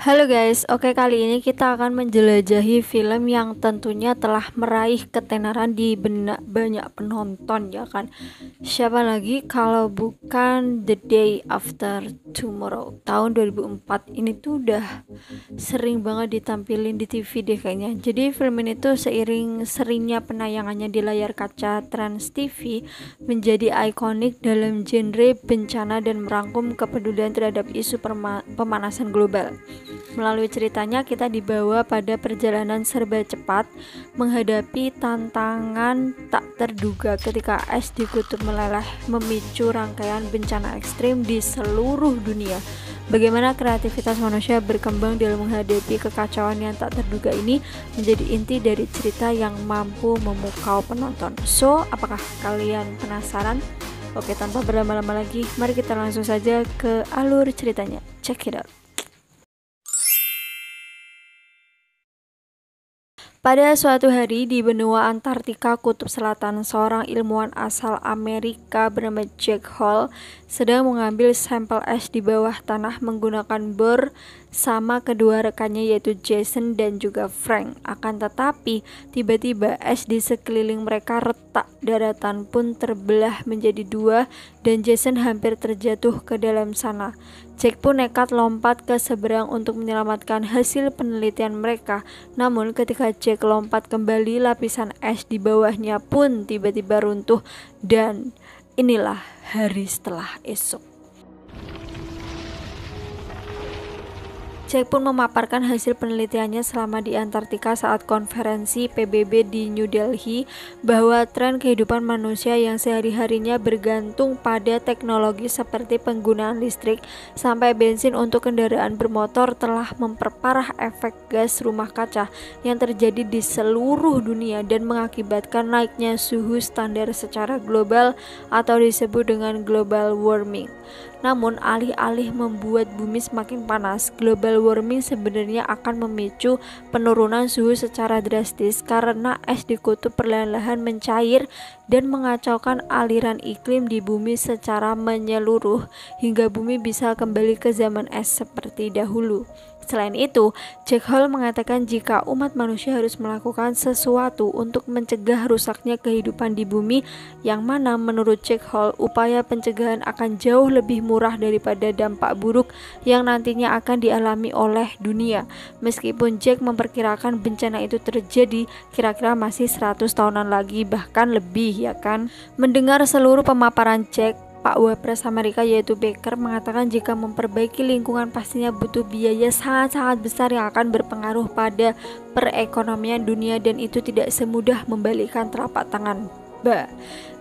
Halo guys, oke kali ini kita akan menjelajahi film yang tentunya telah meraih ketenaran di benak banyak penonton ya kan. Siapa lagi kalau bukan The Day After Tomorrow tahun 2004. Ini tuh udah sering banget ditampilin di TV deh kayaknya. Jadi film ini tuh seiring seringnya penayangannya di layar kaca Trans TV menjadi ikonik dalam genre bencana dan merangkum kepedulian terhadap isu pemanasan global. Melalui ceritanya kita dibawa pada perjalanan serba cepat menghadapi tantangan tak terduga ketika es di kutub meleleh memicu rangkaian bencana ekstrim di seluruh dunia. Bagaimana kreativitas manusia berkembang dalam menghadapi kekacauan yang tak terduga ini menjadi inti dari cerita yang mampu memukau penonton. So, apakah kalian penasaran? Oke, tanpa berlama-lama lagi, mari kita langsung saja ke alur ceritanya. Check it out. Pada suatu hari di benua Antartika Kutub Selatan, seorang ilmuwan asal Amerika bernama Jack Hall sedang mengambil sampel es di bawah tanah menggunakan bor sama kedua rekannya yaitu Jason dan juga Frank. Akan tetapi, tiba-tiba es di sekeliling mereka retak, daratan pun terbelah menjadi dua dan Jason hampir terjatuh ke dalam sana. Jack pun nekat lompat ke seberang untuk menyelamatkan hasil penelitian mereka. Namun ketika Jack lompat kembali, lapisan es di bawahnya pun tiba-tiba runtuh dan inilah hari setelah esok. Jack pun memaparkan hasil penelitiannya selama di Antartika saat konferensi PBB di New Delhi bahwa tren kehidupan manusia yang sehari-harinya bergantung pada teknologi seperti penggunaan listrik sampai bensin untuk kendaraan bermotor telah memperparah efek gas rumah kaca yang terjadi di seluruh dunia dan mengakibatkan naiknya suhu standar secara global atau disebut dengan global warming. Namun, alih-alih membuat bumi semakin panas, global warming sebenarnya akan memicu penurunan suhu secara drastis karena es di kutub perlahan-lahan mencair dan mengacaukan aliran iklim di bumi secara menyeluruh hingga bumi bisa kembali ke zaman es seperti dahulu. Selain itu, Jack Hall mengatakan jika umat manusia harus melakukan sesuatu untuk mencegah rusaknya kehidupan di bumi, yang mana menurut Jack Hall upaya pencegahan akan jauh lebih murah daripada dampak buruk yang nantinya akan dialami oleh dunia. Meskipun Jack memperkirakan bencana itu terjadi kira-kira masih 100 tahunan lagi, bahkan lebih ya kan. Mendengar seluruh pemaparan Jack, Pak Wapres Amerika yaitu Baker mengatakan jika memperbaiki lingkungan pastinya butuh biaya sangat-sangat besar yang akan berpengaruh pada perekonomian dunia dan itu tidak semudah membalikkan telapak tangan.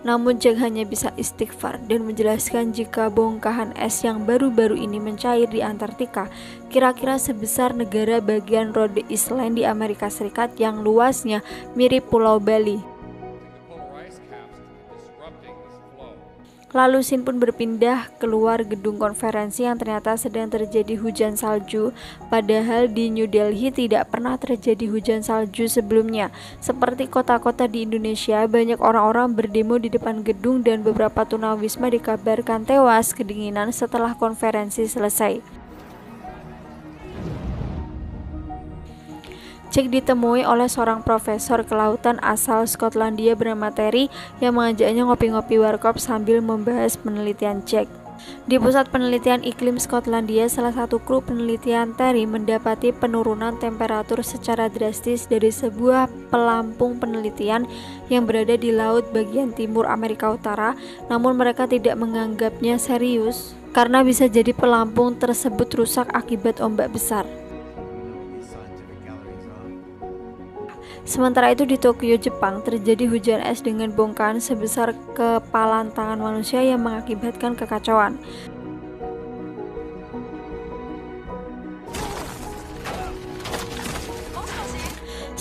Namun Jack hanya bisa istighfar dan menjelaskan jika bongkahan es yang baru-baru ini mencair di Antartika kira-kira sebesar negara bagian Rhode Island di Amerika Serikat yang luasnya mirip Pulau Bali. Lalu scene pun berpindah keluar gedung konferensi yang ternyata sedang terjadi hujan salju. Padahal di New Delhi tidak pernah terjadi hujan salju sebelumnya. Seperti kota-kota di Indonesia, banyak orang-orang berdemo di depan gedung dan beberapa tunawisma dikabarkan tewas kedinginan setelah konferensi selesai. Jack ditemui oleh seorang profesor kelautan asal Skotlandia bernama Terry yang mengajaknya ngopi-ngopi warkop sambil membahas penelitian Jack. Di pusat penelitian iklim Skotlandia, salah satu kru penelitian Terry mendapati penurunan temperatur secara drastis dari sebuah pelampung penelitian yang berada di laut bagian timur Amerika Utara, namun mereka tidak menganggapnya serius karena bisa jadi pelampung tersebut rusak akibat ombak besar. Sementara itu di Tokyo, Jepang, terjadi hujan es dengan bongkahan sebesar kepalan tangan manusia yang mengakibatkan kekacauan.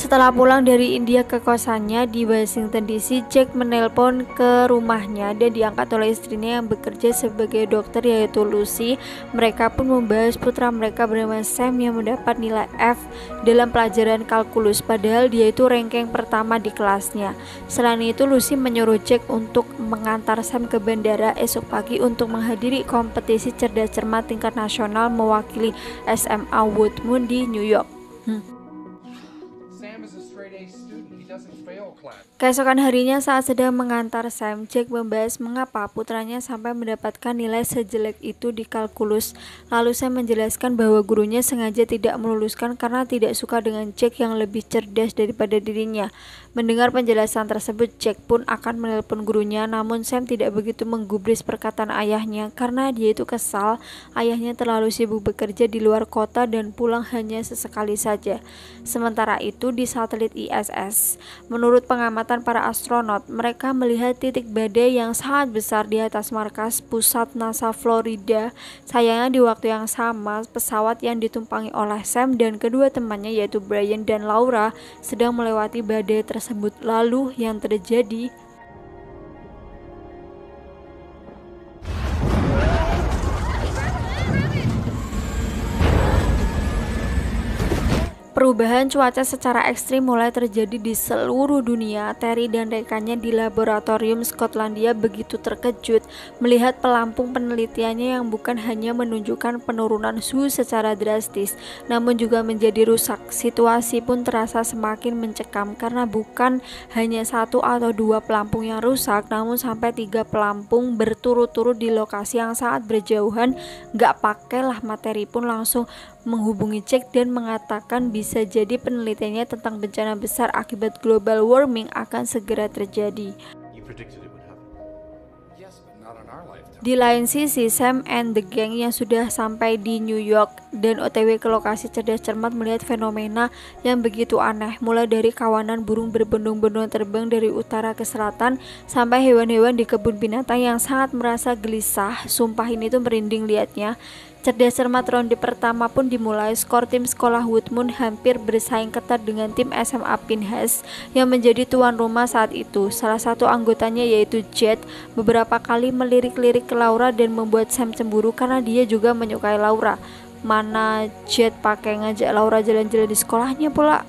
Setelah pulang dari India ke kosannya di Washington DC, Jack menelpon ke rumahnya dan diangkat oleh istrinya yang bekerja sebagai dokter yaitu Lucy. Mereka pun membahas putra mereka bernama Sam yang mendapat nilai F dalam pelajaran kalkulus, padahal dia itu ranking pertama di kelasnya. Selain itu, Lucy menyuruh Jack untuk mengantar Sam ke bandara esok pagi untuk menghadiri kompetisi cerdas cermat tingkat nasional mewakili SMA Woodmoon di New York. Keesokan harinya saat sedang mengantar Sam, Jack membahas mengapa putranya sampai mendapatkan nilai sejelek itu di kalkulus. Lalu Sam menjelaskan bahwa gurunya sengaja tidak meluluskan karena tidak suka dengan Jack yang lebih cerdas daripada dirinya. Mendengar penjelasan tersebut, Jack pun akan menelpon gurunya, namun Sam tidak begitu menggubris perkataan ayahnya karena dia itu kesal ayahnya terlalu sibuk bekerja di luar kota dan pulang hanya sesekali saja. Sementara itu di satelit ISS, menurut pengamatan para astronot, mereka melihat titik badai yang sangat besar di atas markas pusat NASA Florida. Sayangnya di waktu yang sama, pesawat yang ditumpangi oleh Sam dan kedua temannya yaitu Brian dan Laura sedang melewati badai tersebut. Lalu yang terjadi, perubahan cuaca secara ekstrim mulai terjadi di seluruh dunia. Terry dan rekannya di laboratorium Skotlandia begitu terkejut melihat pelampung penelitiannya yang bukan hanya menunjukkan penurunan suhu secara drastis, namun juga menjadi rusak. Situasi pun terasa semakin mencekam karena bukan hanya satu atau dua pelampung yang rusak, namun sampai 3 pelampung berturut-turut di lokasi yang sangat berjauhan. Gak pakailah materi pun langsung menghubungi Jack dan mengatakan bisa jadi penelitiannya tentang bencana besar akibat global warming akan segera terjadi. Di lain sisi, Sam and the gang yang sudah sampai di New York dan OTW ke lokasi cerdas cermat melihat fenomena yang begitu aneh, mulai dari kawanan burung berbondong-bondong terbang dari utara ke selatan sampai hewan-hewan di kebun binatang yang sangat merasa gelisah. Sumpah ini tuh merinding liatnya. Cerdas cermat ronde pertama pun dimulai. Skor tim sekolah Woodmoon hampir bersaing ketat dengan tim SMA Pinhas yang menjadi tuan rumah saat itu. Salah satu anggotanya yaitu Jet beberapa kali melirik-lirik ke Laura dan membuat Sam cemburu karena dia juga menyukai Laura. Mana Jet pakai ngajak Laura jalan-jalan di sekolahnya pula.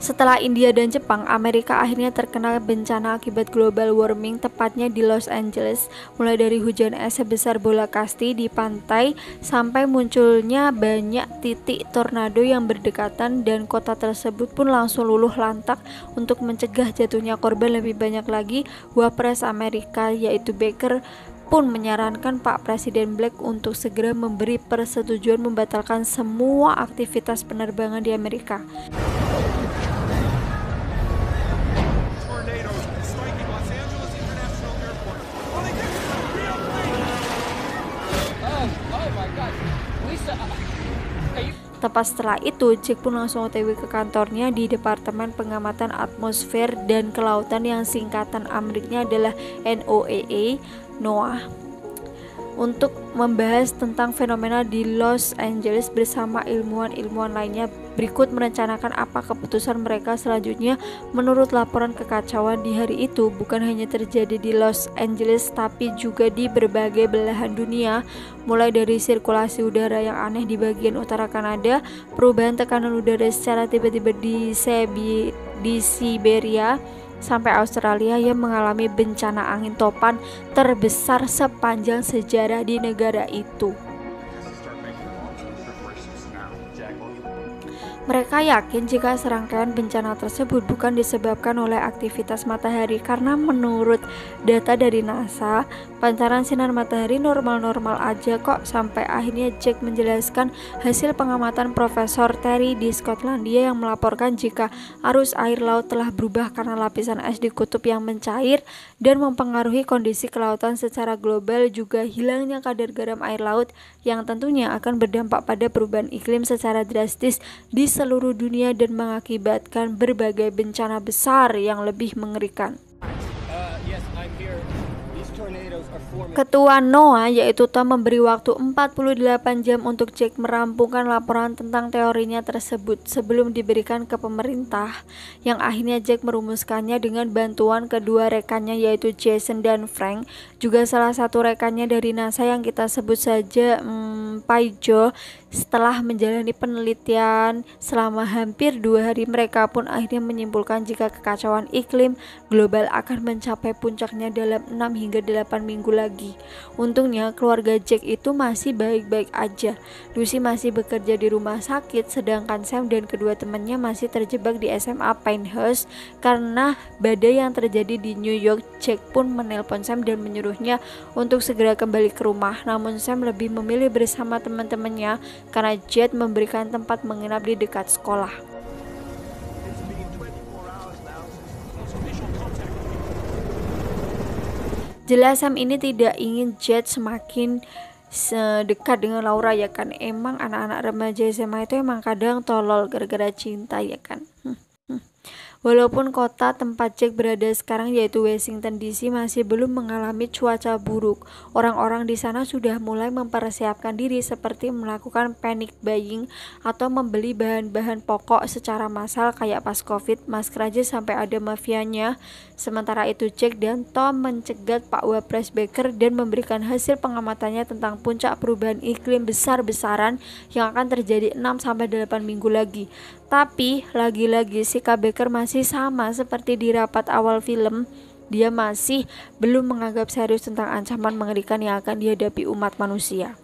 Setelah India dan Jepang, Amerika akhirnya terkena bencana akibat global warming, tepatnya di Los Angeles. Mulai dari hujan es sebesar bola kasti di pantai sampai munculnya banyak titik tornado yang berdekatan, dan kota tersebut pun langsung luluh lantak. Untuk mencegah jatuhnya korban lebih banyak lagi, Wapres Amerika yaitu Baker pun menyarankan Pak Presiden Black untuk segera memberi persetujuan membatalkan semua aktivitas penerbangan di Amerika. Tepat setelah itu, Jack pun langsung OTW ke kantornya di Departemen Pengamatan Atmosfer dan Kelautan yang singkatan Ameriknya adalah NOAA, untuk membahas tentang fenomena di Los Angeles bersama ilmuwan-ilmuwan lainnya. Berikut merencanakan apa keputusan mereka selanjutnya. Menurut laporan, kekacauan di hari itu bukan hanya terjadi di Los Angeles tapi juga di berbagai belahan dunia, mulai dari sirkulasi udara yang aneh di bagian utara Kanada, perubahan tekanan udara secara tiba-tiba di Siberia, sampai Australia yang mengalami bencana angin topan terbesar sepanjang sejarah di negara itu. Mereka yakin jika serangkaian bencana tersebut bukan disebabkan oleh aktivitas matahari karena menurut data dari NASA, pancaran sinar matahari normal-normal aja kok. Sampai akhirnya Jack menjelaskan hasil pengamatan Profesor Terry di Skotlandia yang melaporkan jika arus air laut telah berubah karena lapisan es di kutub yang mencair dan mempengaruhi kondisi kelautan secara global, juga hilangnya kadar garam air laut yang tentunya akan berdampak pada perubahan iklim secara drastis di seluruh dunia dan mengakibatkan berbagai bencana besar yang lebih mengerikan. Yes, I'm here. These tornadoes are Ketua NOAA yaitu Tom memberi waktu 48 jam untuk Jack merampungkan laporan tentang teorinya tersebut sebelum diberikan ke pemerintah, yang akhirnya Jack merumuskannya dengan bantuan kedua rekannya yaitu Jason dan Frank, juga salah satu rekannya dari NASA yang kita sebut saja Paijo. Setelah menjalani penelitian selama hampir 2 hari, mereka pun akhirnya menyimpulkan jika kekacauan iklim global akan mencapai puncaknya dalam 6 hingga 8 minggu lagi. Untungnya keluarga Jack itu masih baik-baik aja. Lucy masih bekerja di rumah sakit, sedangkan Sam dan kedua temannya masih terjebak di SMA Pinehurst karena badai yang terjadi di New York. Jack pun menelpon Sam dan menyuruhnya untuk segera kembali ke rumah, namun Sam lebih memilih bersama teman-temannya karena Jet memberikan tempat menginap di dekat sekolah. Jelas Sam ini tidak ingin Jet semakin dekat dengan Laura ya kan. Emang anak-anak remaja SMA itu emang kadang tolol gara-gara cinta ya kan. Walaupun kota tempat Jack berada sekarang yaitu Washington DC masih belum mengalami cuaca buruk, orang-orang di sana sudah mulai mempersiapkan diri seperti melakukan panic buying atau membeli bahan-bahan pokok secara massal kayak pas Covid, masker aja sampai ada mafianya. Sementara itu Jack dan Tom mencegat Pak Wapres Baker dan memberikan hasil pengamatannya tentang puncak perubahan iklim besar-besaran yang akan terjadi 6-8 minggu lagi. Tapi lagi-lagi sikap Baker masih sama seperti di rapat awal film. Dia masih belum menganggap serius tentang ancaman mengerikan yang akan dihadapi umat manusia.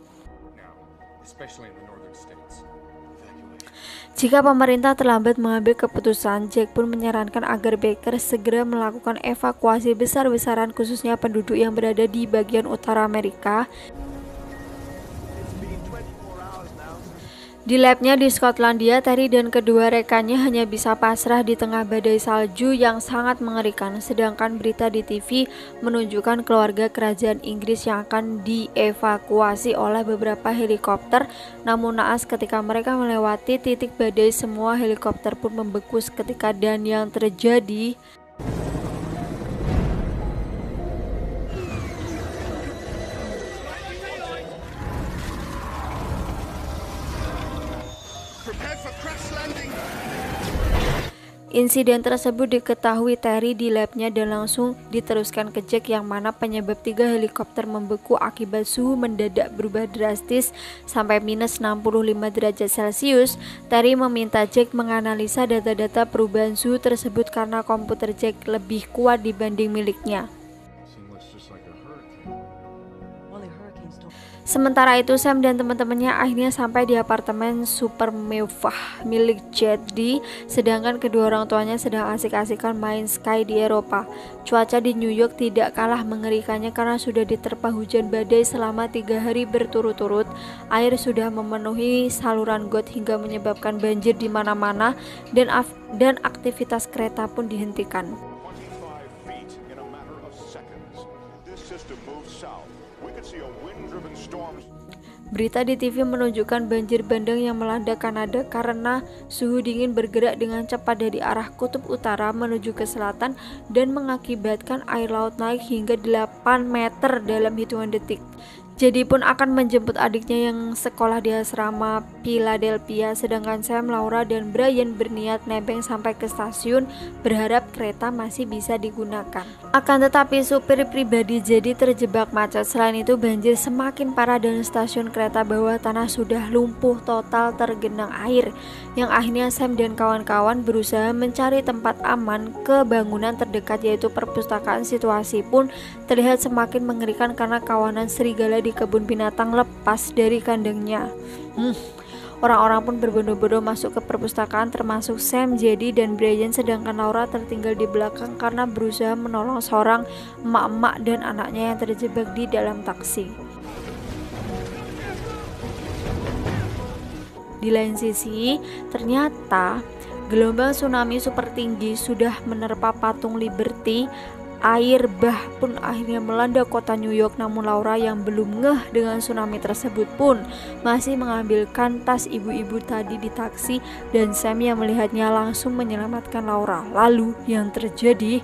Jika pemerintah terlambat mengambil keputusan, Jack pun menyarankan agar Baker segera melakukan evakuasi besar-besaran khususnya penduduk yang berada di bagian utara Amerika. Di labnya di Skotlandia, Terry dan kedua rekannya hanya bisa pasrah di tengah badai salju yang sangat mengerikan. Sedangkan berita di TV menunjukkan keluarga kerajaan Inggris yang akan dievakuasi oleh beberapa helikopter. Namun naas ketika mereka melewati titik badai, semua helikopter pun membeku seketika dan yang terjadi insiden tersebut diketahui Terry di labnya dan langsung diteruskan ke Jack, yang mana penyebab 3 helikopter membeku akibat suhu mendadak berubah drastis sampai minus 65 derajat Celcius. Terry meminta Jack menganalisa data-data perubahan suhu tersebut karena komputer Jack lebih kuat dibanding miliknya. Sementara itu Sam dan teman-temannya akhirnya sampai di apartemen super mewah milik Jedi, sedangkan kedua orang tuanya sedang asik-asikan main ski di Eropa. Cuaca di New York tidak kalah mengerikannya karena sudah diterpa hujan badai selama 3 hari berturut-turut. Air sudah memenuhi saluran got hingga menyebabkan banjir di mana-mana dan aktivitas kereta pun dihentikan. Berita di TV menunjukkan banjir bandang yang melanda Kanada karena suhu dingin bergerak dengan cepat dari arah kutub utara menuju ke selatan dan mengakibatkan air laut naik hingga 8 meter dalam hitungan detik. Jadi pun akan menjemput adiknya yang sekolah di asrama Philadelphia, sedangkan Sam, Laura, dan Brian berniat nebeng sampai ke stasiun berharap kereta masih bisa digunakan. Akan tetapi supir pribadi jadi terjebak macet. Selain itu banjir semakin parah dan stasiun kereta bawah tanah sudah lumpuh total tergenang air, yang akhirnya Sam dan kawan-kawan berusaha mencari tempat aman ke bangunan terdekat yaitu perpustakaan. Situasi pun terlihat semakin mengerikan karena kawanan serigala di kebun binatang lepas dari kandangnya. Orang-orang pun berbondong-bondong masuk ke perpustakaan termasuk Sam, Jedi, dan Brian, sedangkan Laura tertinggal di belakang karena berusaha menolong seorang emak-emak dan anaknya yang terjebak di dalam taksi. Di lain sisi, ternyata gelombang tsunami super tinggi sudah menerpa patung Liberty. Air bah pun akhirnya melanda kota New York, namun Laura yang belum ngeh dengan tsunami tersebut pun masih mengambilkan tas ibu-ibu tadi di taksi, dan Sam yang melihatnya langsung menyelamatkan Laura. Lalu yang terjadi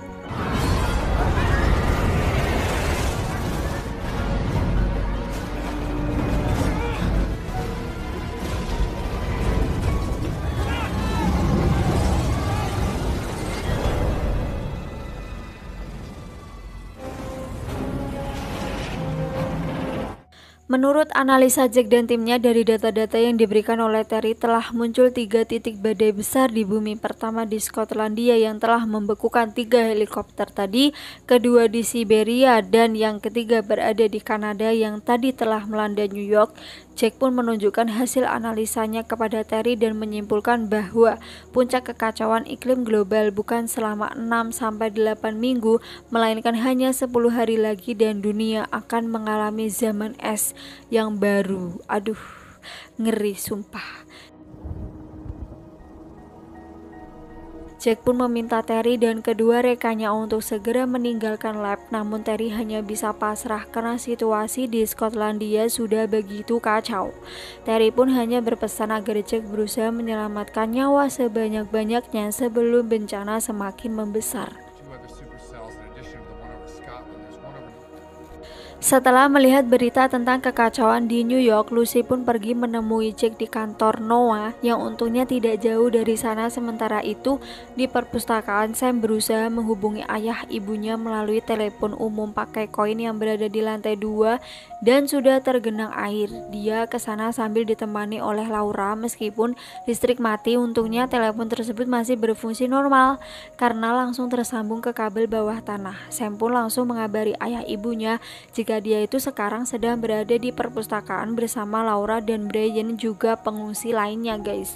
Menurut analisa Jack dan timnya dari data-data yang diberikan oleh Terry, telah muncul 3 titik badai besar di bumi. Pertama di Skotlandia yang telah membekukan 3 helikopter tadi, kedua di Siberia, dan yang ketiga berada di Kanada yang tadi telah melanda New York. Jack pun menunjukkan hasil analisanya kepada Terry dan menyimpulkan bahwa puncak kekacauan iklim global bukan selama 6-8 minggu, melainkan hanya 10 hari lagi dan dunia akan mengalami zaman es yang baru. Aduh, ngeri sumpah. Jack pun meminta Terry dan kedua rekannya untuk segera meninggalkan lab, namun Terry hanya bisa pasrah karena situasi di Skotlandia sudah begitu kacau. Terry pun hanya berpesan agar Jack berusaha menyelamatkan nyawa sebanyak-banyaknya sebelum bencana semakin membesar. Setelah melihat berita tentang kekacauan di New York, Lucy pun pergi menemui Jack di kantor NOAA yang untungnya tidak jauh dari sana. Sementara itu, di perpustakaan, Sam berusaha menghubungi ayah ibunya melalui telepon umum pakai koin yang berada di lantai 2 dan sudah tergenang air. Dia ke sana sambil ditemani oleh Laura. Meskipun listrik mati, untungnya telepon tersebut masih berfungsi normal karena langsung tersambung ke kabel bawah tanah. Sam pun langsung mengabari ayah ibunya jika dia itu sekarang sedang berada di perpustakaan bersama Laura dan Brian, juga pengungsi lainnya, guys.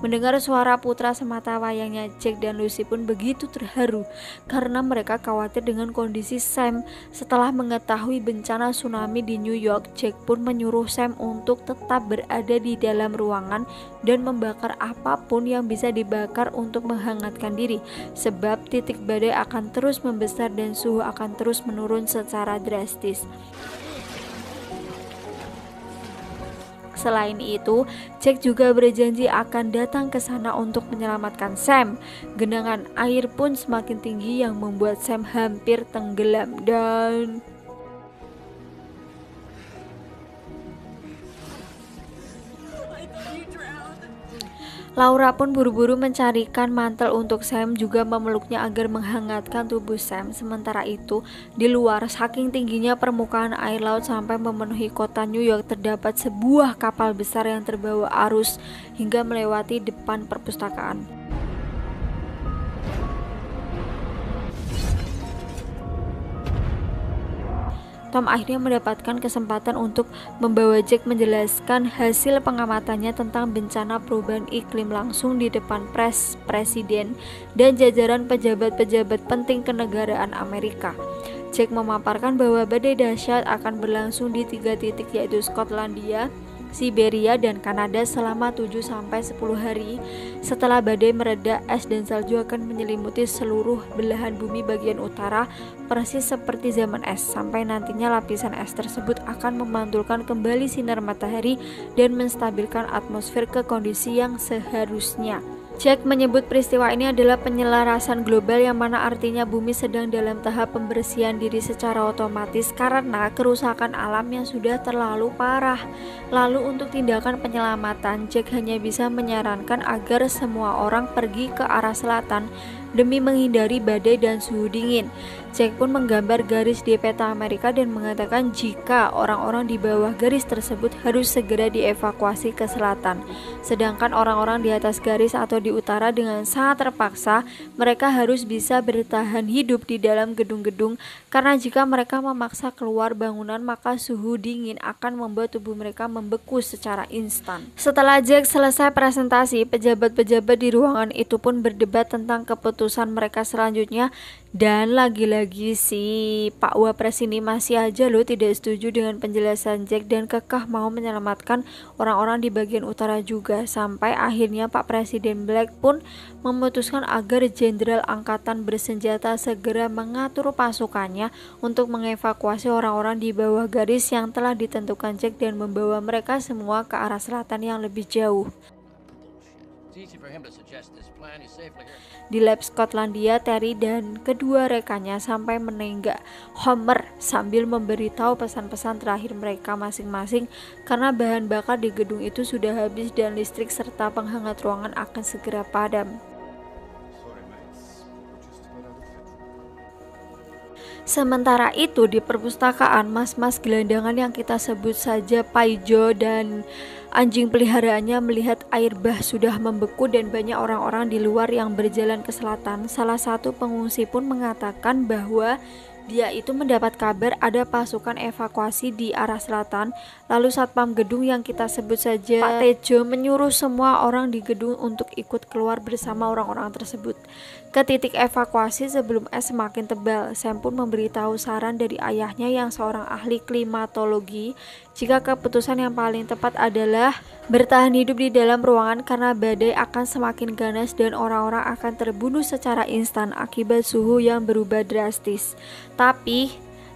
Mendengar suara putra semata wayangnya, Jack dan Lucy pun begitu terharu karena mereka khawatir dengan kondisi Sam. Setelah mengetahui bencana tsunami di New York, Jack pun menyuruh Sam untuk tetap berada di dalam ruangan dan membakar apapun yang bisa dibakar untuk menghangatkan diri, sebab titik badai akan terus membesar dan suhu akan terus menurun secara drastis. Selain itu, Jack juga berjanji akan datang ke sana untuk menyelamatkan Sam. Genangan air pun semakin tinggi yang membuat Sam hampir tenggelam dan Laura pun buru-buru mencarikan mantel untuk Sam, juga memeluknya agar menghangatkan tubuh Sam. Sementara itu, di luar, saking tingginya permukaan air laut sampai memenuhi kota New York, terdapat sebuah kapal besar yang terbawa arus hingga melewati depan perpustakaan. Tom akhirnya mendapatkan kesempatan untuk membawa Jack menjelaskan hasil pengamatannya tentang bencana perubahan iklim langsung di depan presiden dan jajaran pejabat-pejabat penting kenegaraan Amerika. Jack memaparkan bahwa badai dahsyat akan berlangsung di 3 titik, yaitu Skotlandia, Siberia, dan Kanada selama 7-10 hari. Setelah badai mereda, es dan salju akan menyelimuti seluruh belahan bumi bagian utara, persis seperti zaman es, sampai nantinya lapisan es tersebut akan memantulkan kembali sinar matahari dan menstabilkan atmosfer ke kondisi yang seharusnya. Jack menyebut peristiwa ini adalah penyelarasan global, yang mana artinya bumi sedang dalam tahap pembersihan diri secara otomatis karena kerusakan alam yang sudah terlalu parah. Lalu untuk tindakan penyelamatan, Jack hanya bisa menyarankan agar semua orang pergi ke arah selatan demi menghindari badai dan suhu dingin. Jack pun menggambar garis di peta Amerika dan mengatakan jika orang-orang di bawah garis tersebut harus segera dievakuasi ke selatan, sedangkan orang-orang di atas garis atau di utara dengan sangat terpaksa mereka harus bisa bertahan hidup di dalam gedung-gedung, karena jika mereka memaksa keluar bangunan maka suhu dingin akan membuat tubuh mereka membeku secara instan. Setelah Jack selesai presentasi, pejabat-pejabat di ruangan itu pun berdebat tentang keputusan mereka selanjutnya. Dan lagi-lagi si Pak Wapres ini masih aja loh tidak setuju dengan penjelasan Jack dan kekeh mau menyelamatkan orang-orang di bagian utara juga. Sampai akhirnya Pak Presiden Black pun memutuskan agar jenderal angkatan bersenjata segera mengatur pasukannya untuk mengevakuasi orang-orang di bawah garis yang telah ditentukan Jack dan membawa mereka semua ke arah selatan yang lebih jauh. Di lab Skotlandia, Terry dan kedua rekannya sampai menenggak Homer sambil memberitahu pesan-pesan terakhir mereka masing-masing karena bahan bakar di gedung itu sudah habis dan listrik serta penghangat ruangan akan segera padam. Sementara itu di perpustakaan, mas-mas gelandangan yang kita sebut saja Paijo dan anjing peliharaannya melihat air bah sudah membeku dan banyak orang-orang di luar yang berjalan ke selatan. Salah satu pengungsi pun mengatakan bahwa dia itu mendapat kabar ada pasukan evakuasi di arah selatan. Lalu satpam gedung yang kita sebut saja Pak Tejo menyuruh semua orang di gedung untuk ikut keluar bersama orang-orang tersebut ke titik evakuasi sebelum es semakin tebal. Sam pun memberitahu saran dari ayahnya yang seorang ahli klimatologi jika keputusan yang paling tepat adalah bertahan hidup di dalam ruangan karena badai akan semakin ganas dan orang-orang akan terbunuh secara instan akibat suhu yang berubah drastis. Tapi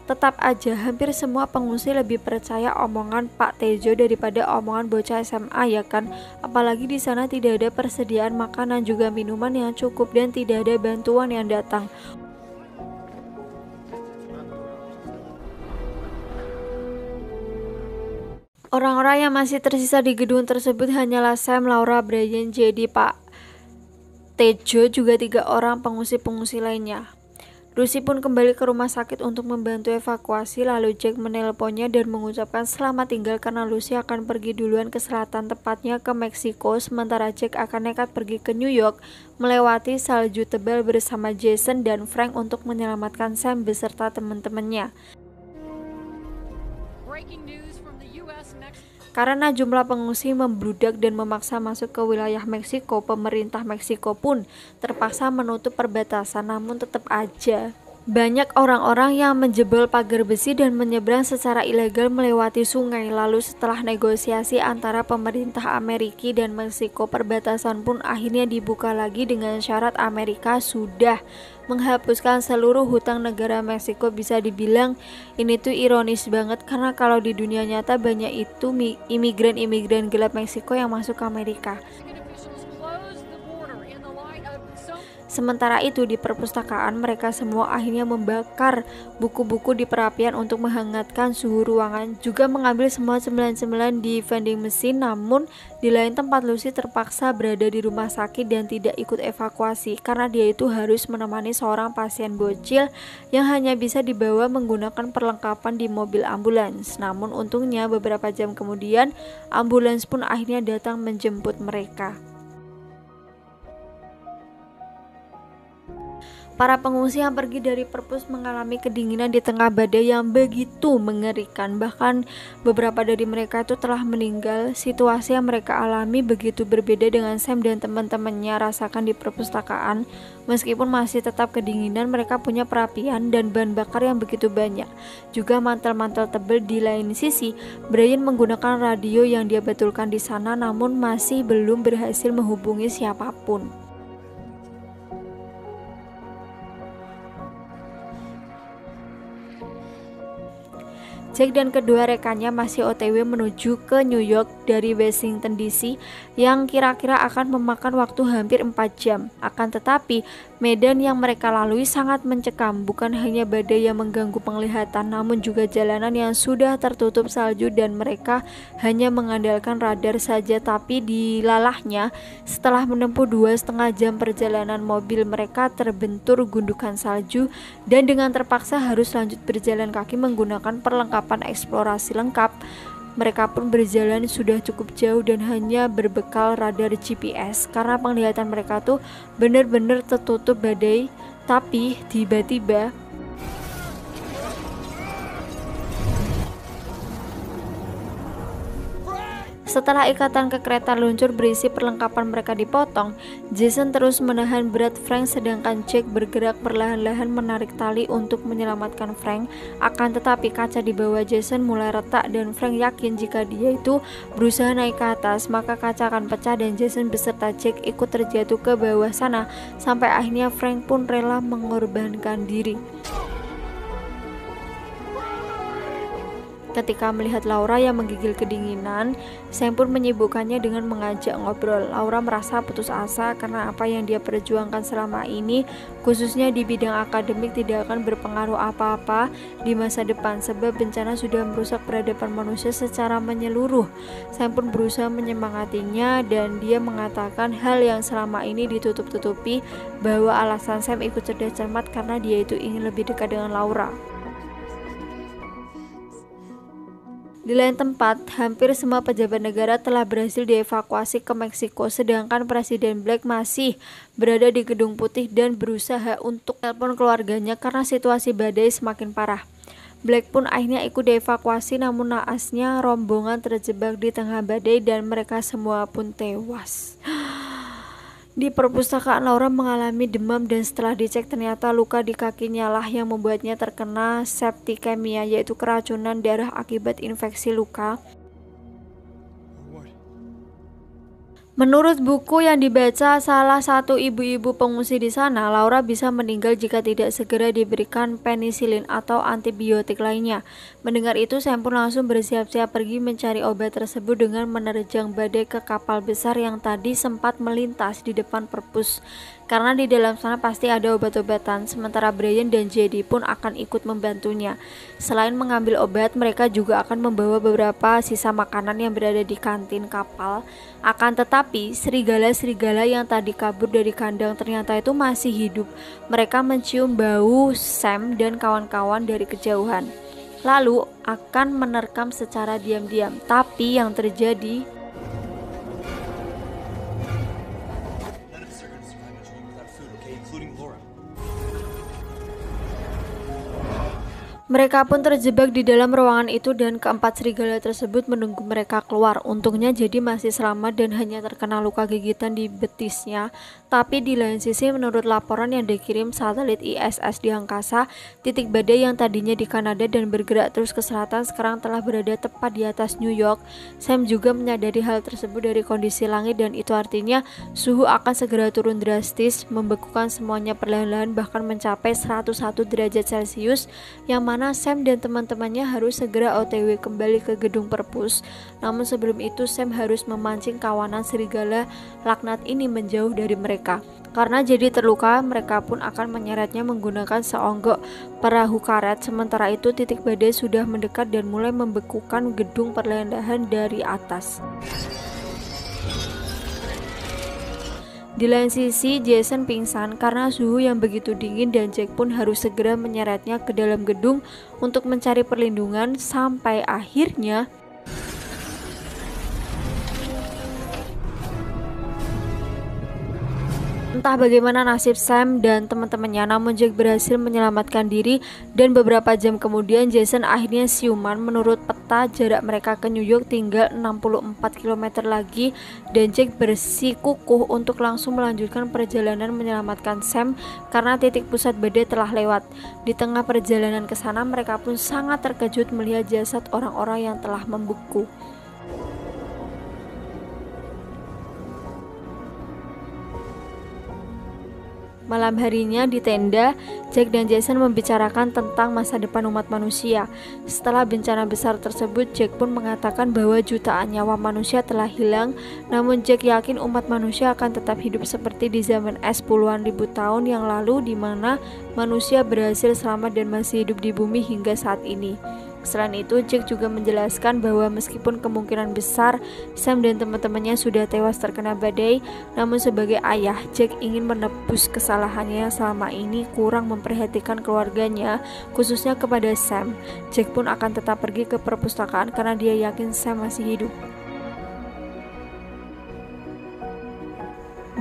tetap aja hampir semua pengungsi lebih percaya omongan Pak Tejo daripada omongan bocah SMA, ya kan? Apalagi di sana tidak ada persediaan makanan juga minuman yang cukup dan tidak ada bantuan yang datang. Orang-orang yang masih tersisa di gedung tersebut hanyalah Sam, Laura, Brian, jadi Pak Tejo juga 3 orang pengungsi-pengungsi lainnya. Lucy pun kembali ke rumah sakit untuk membantu evakuasi, lalu Jack menelponnya dan mengucapkan selamat tinggal karena Lucy akan pergi duluan ke selatan, tepatnya ke Meksiko, sementara Jack akan nekat pergi ke New York melewati salju tebal bersama Jason dan Frank untuk menyelamatkan Sam beserta teman-temannya. Karena jumlah pengungsi membludak dan memaksa masuk ke wilayah Meksiko, pemerintah Meksiko pun terpaksa menutup perbatasan. Namun tetap aja banyak orang-orang yang menjebol pagar besi dan menyeberang secara ilegal melewati sungai. Lalu setelah negosiasi antara pemerintah Amerika dan Meksiko, perbatasan pun akhirnya dibuka lagi dengan syarat Amerika sudah menghapuskan seluruh hutang negara Meksiko. Bisa dibilang ini tuh ironis banget karena kalau di dunia nyata banyak itu imigran-imigran gelap Meksiko yang masuk ke Amerika. Sementara itu di perpustakaan mereka semua akhirnya membakar buku-buku di perapian untuk menghangatkan suhu ruangan, juga mengambil semua cemilan-cemilan di vending mesin. Namun di lain tempat Lucy terpaksa berada di rumah sakit dan tidak ikut evakuasi karena dia itu harus menemani seorang pasien bocil yang hanya bisa dibawa menggunakan perlengkapan di mobil ambulans. Namun untungnya beberapa jam kemudian ambulans pun akhirnya datang menjemput mereka. Para pengungsi yang pergi dari perpus mengalami kedinginan di tengah badai yang begitu mengerikan. Bahkan beberapa dari mereka itu telah meninggal. Situasi yang mereka alami begitu berbeda dengan Sam dan teman-temannya rasakan di perpustakaan. Meskipun masih tetap kedinginan, mereka punya perapian dan bahan bakar yang begitu banyak. Juga mantel-mantel tebal. Di lain sisi, Brian menggunakan radio yang dia betulkan di sana namun masih belum berhasil menghubungi siapapun. Jack dan kedua rekannya masih OTW menuju ke New York dari Washington DC yang kira-kira akan memakan waktu hampir 4 jam. Akan tetapi medan yang mereka lalui sangat mencekam, bukan hanya badai yang mengganggu penglihatan namun juga jalanan yang sudah tertutup salju dan mereka hanya mengandalkan radar saja. Tapi dilalahnya setelah menempuh 2,5 jam perjalanan, mobil mereka terbentur gundukan salju dan dengan terpaksa harus lanjut berjalan kaki menggunakan perlengkapan eksplorasi lengkap. Mereka pun berjalan sudah cukup jauh dan hanya berbekal radar GPS karena penglihatan mereka tuh benar-benar tertutup badai. Tapi tiba-tiba setelah ikatan ke kereta luncur berisi perlengkapan mereka dipotong, Jason terus menahan berat Frank sedangkan Jack bergerak perlahan-lahan menarik tali untuk menyelamatkan Frank. Akan tetapi kaca di bawah Jason mulai retak dan Frank yakin jika dia itu berusaha naik ke atas maka kaca akan pecah dan Jason beserta Jack ikut terjatuh ke bawah sana sampai akhirnya Frank pun rela mengorbankan diri. Ketika melihat Laura yang menggigil kedinginan, Sam pun menyibukkannya dengan mengajak ngobrol. Laura merasa putus asa karena apa yang dia perjuangkan selama ini, khususnya di bidang akademik, tidak akan berpengaruh apa-apa di masa depan sebab bencana sudah merusak peradaban manusia secara menyeluruh. Sam pun berusaha menyemangatinya dan dia mengatakan hal yang selama ini ditutup-tutupi, bahwa alasan Sam ikut cerdas cermat karena dia itu ingin lebih dekat dengan Laura. Di lain tempat, hampir semua pejabat negara telah berhasil dievakuasi ke Meksiko, sedangkan Presiden Black masih berada di Gedung Putih dan berusaha untuk telepon keluarganya karena situasi badai semakin parah. Black pun akhirnya ikut dievakuasi, namun naasnya rombongan terjebak di tengah badai dan mereka semua pun tewas. Di perpustakaan, Laura mengalami demam dan setelah dicek ternyata luka di kakinya lah yang membuatnya terkena septikemia, yaitu keracunan darah akibat infeksi luka. Menurut buku yang dibaca salah satu ibu-ibu pengungsi di sana, Laura bisa meninggal jika tidak segera diberikan penisilin atau antibiotik lainnya. Mendengar itu, Sam pun langsung bersiap-siap pergi mencari obat tersebut dengan menerjang badai ke kapal besar yang tadi sempat melintas di depan perpus. Karena di dalam sana pasti ada obat-obatan, sementara Brian dan JD pun akan ikut membantunya. Selain mengambil obat, mereka juga akan membawa beberapa sisa makanan yang berada di kantin kapal. Akan tetapi, serigala-serigala yang tadi kabur dari kandang ternyata itu masih hidup. Mereka mencium bau Sam dan kawan-kawan dari kejauhan, lalu akan menerkam secara diam-diam. Tapi yang terjadi, mereka pun terjebak di dalam ruangan itu dan keempat serigala tersebut menunggu mereka keluar. Untungnya jadi masih selamat dan hanya terkena luka gigitan di betisnya. Tapi di lain sisi, menurut laporan yang dikirim satelit ISS di angkasa, titik badai yang tadinya di Kanada dan bergerak terus ke selatan sekarang telah berada tepat di atas New York. Sam juga menyadari hal tersebut dari kondisi langit dan itu artinya suhu akan segera turun drastis, membekukan semuanya perlahan-lahan bahkan mencapai 101 derajat Celcius, yang mana Sam dan teman-temannya harus segera OTW kembali ke gedung perpus. Namun sebelum itu Sam harus memancing kawanan serigala laknat ini menjauh dari mereka. Karena jadi terluka, mereka pun akan menyeretnya menggunakan seonggok perahu karet. Sementara itu titik badai sudah mendekat dan mulai membekukan gedung perlahan-lahan dari atas. Di lain sisi, Jason pingsan karena suhu yang begitu dingin dan Jack pun harus segera menyeretnya ke dalam gedung untuk mencari perlindungan sampai akhirnya entah bagaimana nasib Sam dan teman-temannya, namun Jack berhasil menyelamatkan diri dan beberapa jam kemudian Jason akhirnya siuman. Menurut peta, jarak mereka ke New York tinggal 64 km lagi dan Jack bersikukuh untuk langsung melanjutkan perjalanan menyelamatkan Sam karena titik pusat badai telah lewat. Di tengah perjalanan ke sana, mereka pun sangat terkejut melihat jasad orang-orang yang telah membeku. Malam harinya di tenda, Jack dan Jason membicarakan tentang masa depan umat manusia. Setelah bencana besar tersebut, Jack pun mengatakan bahwa jutaan nyawa manusia telah hilang, namun Jack yakin umat manusia akan tetap hidup seperti di zaman es puluhan ribu tahun yang lalu, di mana manusia berhasil selamat dan masih hidup di bumi hingga saat ini. Selain itu, Jack juga menjelaskan bahwa meskipun kemungkinan besar Sam dan teman-temannya sudah tewas terkena badai, namun sebagai ayah, Jack ingin menebus kesalahannya yang selama ini kurang memperhatikan keluarganya, khususnya kepada Sam. Jack pun akan tetap pergi ke perpustakaan karena dia yakin Sam masih hidup.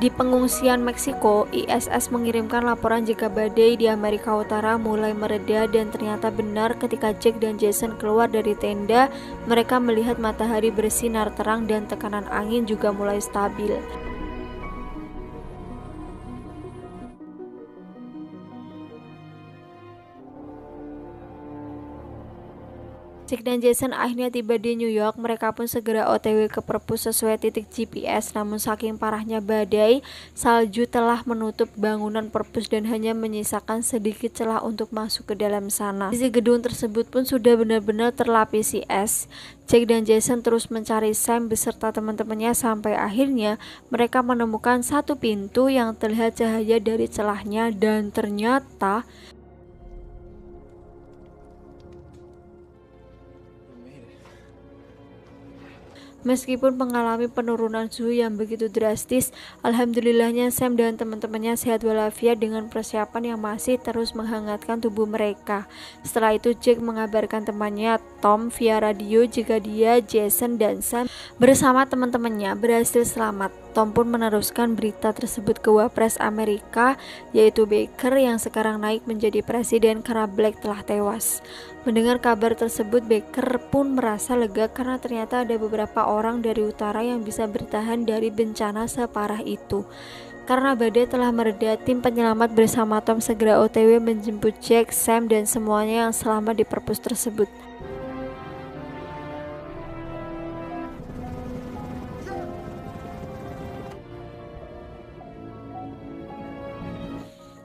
Di pengungsian Meksiko, ISS mengirimkan laporan jika badai di Amerika Utara mulai mereda dan ternyata benar. Ketika Jack dan Jason keluar dari tenda, mereka melihat matahari bersinar terang dan tekanan angin juga mulai stabil. Jack dan Jason akhirnya tiba di New York. Mereka pun segera OTW ke perpus sesuai titik GPS. Namun saking parahnya badai, salju telah menutup bangunan perpus dan hanya menyisakan sedikit celah untuk masuk ke dalam sana. Isi gedung tersebut pun sudah benar-benar terlapisi es. Jack dan Jason terus mencari Sam beserta teman-temannya sampai akhirnya mereka menemukan satu pintu yang terlihat cahaya dari celahnya, dan ternyata meskipun mengalami penurunan suhu yang begitu drastis, alhamdulillahnya Sam dan teman-temannya sehat walafiat dengan persiapan yang masih terus menghangatkan tubuh mereka. Setelah itu Jack mengabarkan temannya Tom via radio jika dia, Jason, dan Sam bersama teman-temannya berhasil selamat. Tom pun meneruskan berita tersebut ke Wapres Amerika, yaitu Baker, yang sekarang naik menjadi presiden karena Black telah tewas. Mendengar kabar tersebut, Baker pun merasa lega karena ternyata ada beberapa orang dari utara yang bisa bertahan dari bencana separah itu. Karena badai telah mereda, tim penyelamat bersama Tom segera OTW menjemput Jack, Sam, dan semuanya yang selamat di perpus tersebut.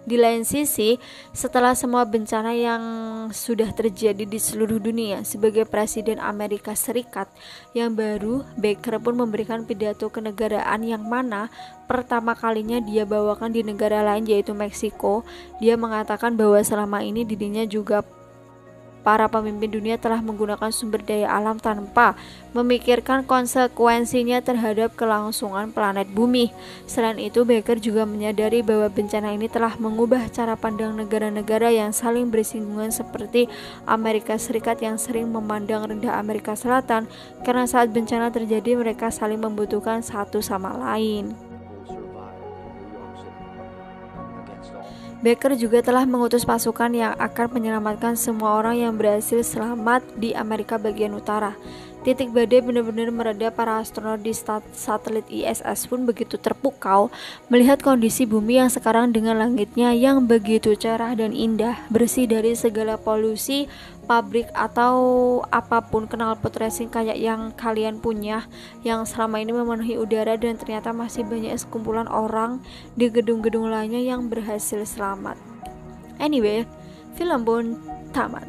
Di lain sisi, setelah semua bencana yang sudah terjadi di seluruh dunia, sebagai Presiden Amerika Serikat yang baru, Baker pun memberikan pidato kenegaraan yang mana pertama kalinya dia bawakan di negara lain, yaitu Meksiko. Dia mengatakan bahwa selama ini dirinya juga para pemimpin dunia telah menggunakan sumber daya alam tanpa memikirkan konsekuensinya terhadap kelangsungan planet bumi. Selain itu, Baker juga menyadari bahwa bencana ini telah mengubah cara pandang negara-negara yang saling bersinggungan seperti Amerika Serikat yang sering memandang rendah Amerika Selatan karena saat bencana terjadi mereka saling membutuhkan satu sama lain. Baker juga telah mengutus pasukan yang akan menyelamatkan semua orang yang berhasil selamat di Amerika bagian utara. Titik badai benar-benar mereda. Para astronot di satelit ISS pun begitu terpukau melihat kondisi bumi yang sekarang dengan langitnya yang begitu cerah dan indah, bersih dari segala polusi pabrik atau apapun knalpot racing kayak yang kalian punya yang selama ini memenuhi udara, dan ternyata masih banyak sekumpulan orang di gedung-gedung lainnya yang berhasil selamat. Anyway, film pun tamat.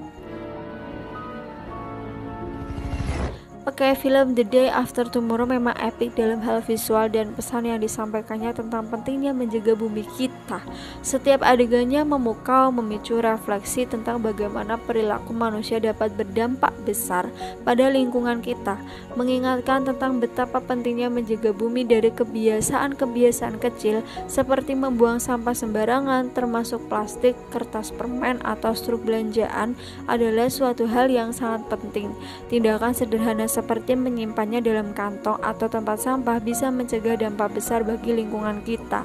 Oke, film The Day After Tomorrow memang epic dalam hal visual dan pesan yang disampaikannya tentang pentingnya menjaga bumi kita. Setiap adegannya memukau, memicu refleksi tentang bagaimana perilaku manusia dapat berdampak besar pada lingkungan kita, mengingatkan tentang betapa pentingnya menjaga bumi dari kebiasaan-kebiasaan kecil seperti membuang sampah sembarangan, termasuk plastik, kertas permen, atau struk belanjaan adalah suatu hal yang sangat penting. Tindakan sederhana seperti menyimpannya dalam kantong atau tempat sampah bisa mencegah dampak besar bagi lingkungan kita.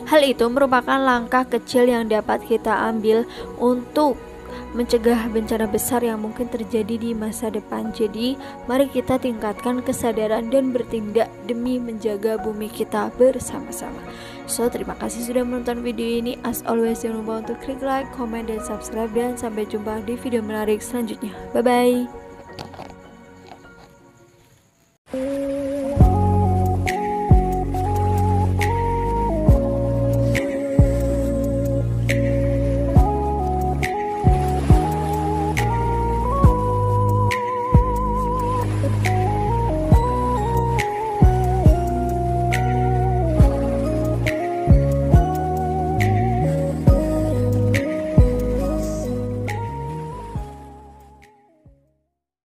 Hal itu merupakan langkah kecil yang dapat kita ambil untuk mencegah bencana besar yang mungkin terjadi di masa depan. Jadi, mari kita tingkatkan kesadaran dan bertindak demi menjaga bumi kita bersama-sama. So, terima kasih sudah menonton video ini. As always, jangan lupa untuk klik like, comment, dan subscribe. Dan sampai jumpa di video menarik selanjutnya. Bye-bye.